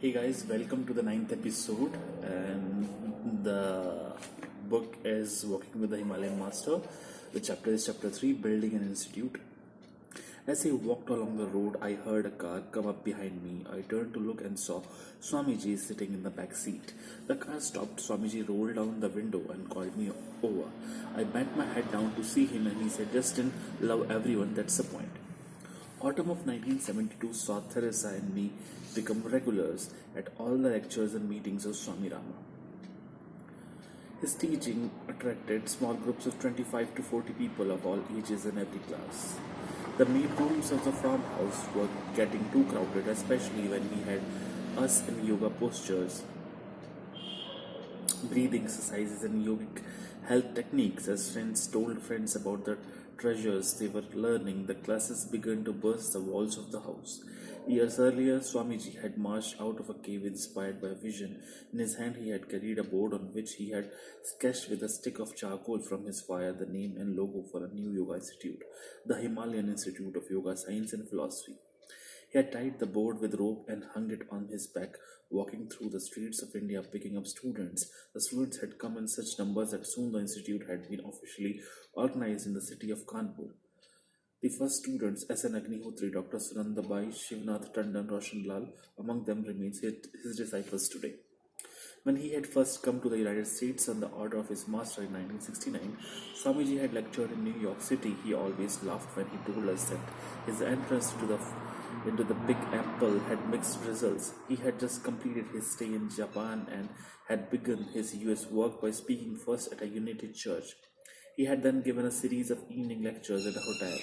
Hey guys, welcome to the ninth episode. And the book is Walking with the Himalayan Master. The chapter is chapter 3, Building an Institute. As I walked along the road, I heard a car come up behind me. I turned to look and saw Swamiji sitting in the back seat. The car stopped. Swamiji rolled down the window and called me over. I bent my head down to see him and he said, "Justin, love everyone, that's the point." Autumn of 1972 saw Theresa and me become regulars at all the lectures and meetings of Swami Rama. His teaching attracted small groups of 25 to 40 people of all ages in every class. The main rooms of the farmhouse were getting too crowded, especially when we had us in yoga postures, breathing exercises, and yogic health techniques. As friends told friends about the treasures they were learning, the classes began to burst the walls of the house. Years earlier, Swamiji had marched out of a cave inspired by a vision. In his hand, he had carried a board on which he had sketched with a stick of charcoal from his fire the name and logo for a new yoga institute, the Himalayan Institute of Yoga Science and Philosophy. He had tied the board with rope and hung it on his back, walking through the streets of India picking up students. The students had come in such numbers that soon the institute had been officially organized in the city of Kanpur. The first students, S.N. Agnihotri, Dr. Sunandabai, Shivnath Tandon, Roshan Lal, among them remains his disciples today. When he had first come to the United States on the order of his master in 1969, Swamiji had lectured in New York City. He always laughed when he told us that his entrance into the Big Apple had mixed results. He had just completed his stay in Japan and had begun his US work by speaking first at a United Church. He had then given a series of evening lectures at a hotel.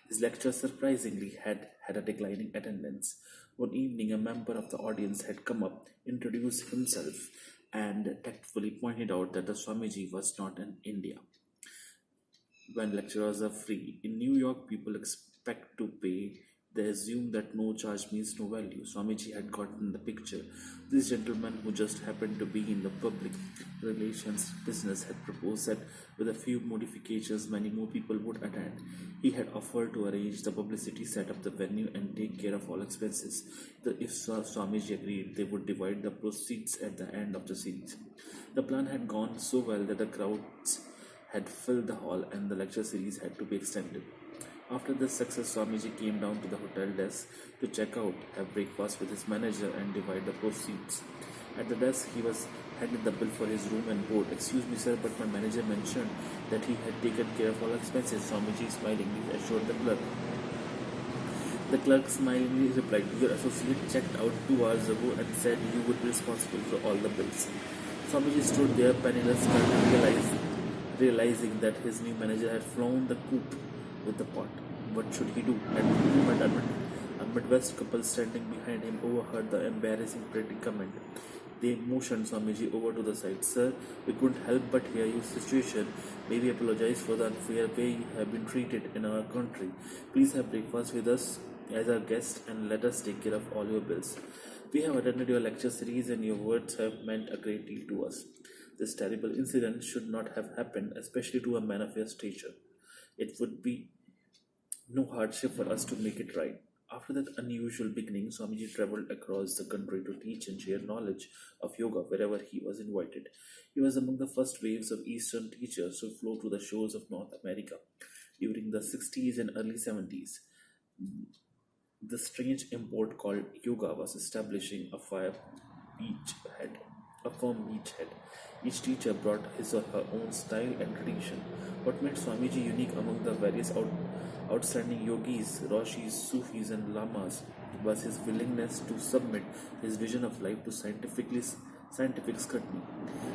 His lectures surprisingly had a declining attendance. One evening, a member of the audience had come up, introduced himself, and tactfully pointed out that the Swamiji was not in India. When lecturers are free, in New York, people expect to pay. They assume that no charge means no value. Swamiji had gotten the picture. This gentleman, who just happened to be in the public relations business, had proposed that with a few modifications, many more people would attend. He had offered to arrange the publicity, set up the venue, and take care of all expenses. If Swamiji agreed, they would divide the proceeds at the end of the series. The plan had gone so well that the crowds had filled the hall and the lecture series had to be extended. After this success, Swamiji came down to the hotel desk to check out, have breakfast with his manager, and divide the proceeds. At the desk, he was handed the bill for his room and board. "Excuse me, sir, but my manager mentioned that he had taken care of all expenses." Swamiji smilingly assured the clerk. The clerk smilingly replied, "Your associate checked out 2 hours ago and said you would be responsible for all the bills." Swamiji stood there, penniless, realizing that his new manager had flown the coop with the pot. What should he do? At the moment, a Midwest couple standing behind him overheard the embarrassing predicament. They motioned Swamiji over to the side. "Sir, we couldn't help but hear your situation. May we apologize for the unfair way you have been treated in our country. Please have breakfast with us as our guest and let us take care of all your bills. We have attended your lecture series and your words have meant a great deal to us. This terrible incident should not have happened, especially to a man of your stature. It would be no hardship for us to make it right." After that unusual beginning, Swamiji traveled across the country to teach and share knowledge of yoga wherever he was invited. He was among the first waves of Eastern teachers to flow to the shores of North America during the 60s and early 70s. The strange import called yoga was establishing a firm beachhead. Each teacher brought his or her own style and tradition. What made Swamiji unique among the various outstanding yogis, rishis, sufis, and lamas was his willingness to submit his vision of life to scientific scrutiny.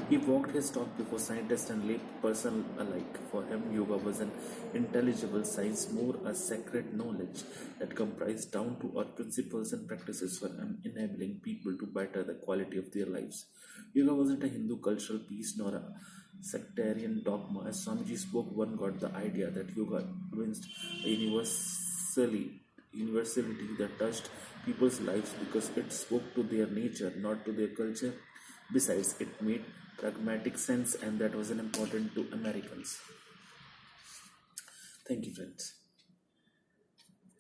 He walked his talk before scientists and lay person alike. For him, yoga was an intelligible science, more a sacred knowledge that comprised down-to-earth principles and practices for enabling people to better the quality of their lives. Yoga wasn't a Hindu cultural piece nor a sectarian dogma. As Swamiji spoke, one got the idea that yoga evinced a universality that touched people's lives because it spoke to their nature, not to their culture. Besides, it made pragmatic sense, and that was important to Americans. Thank you, friends.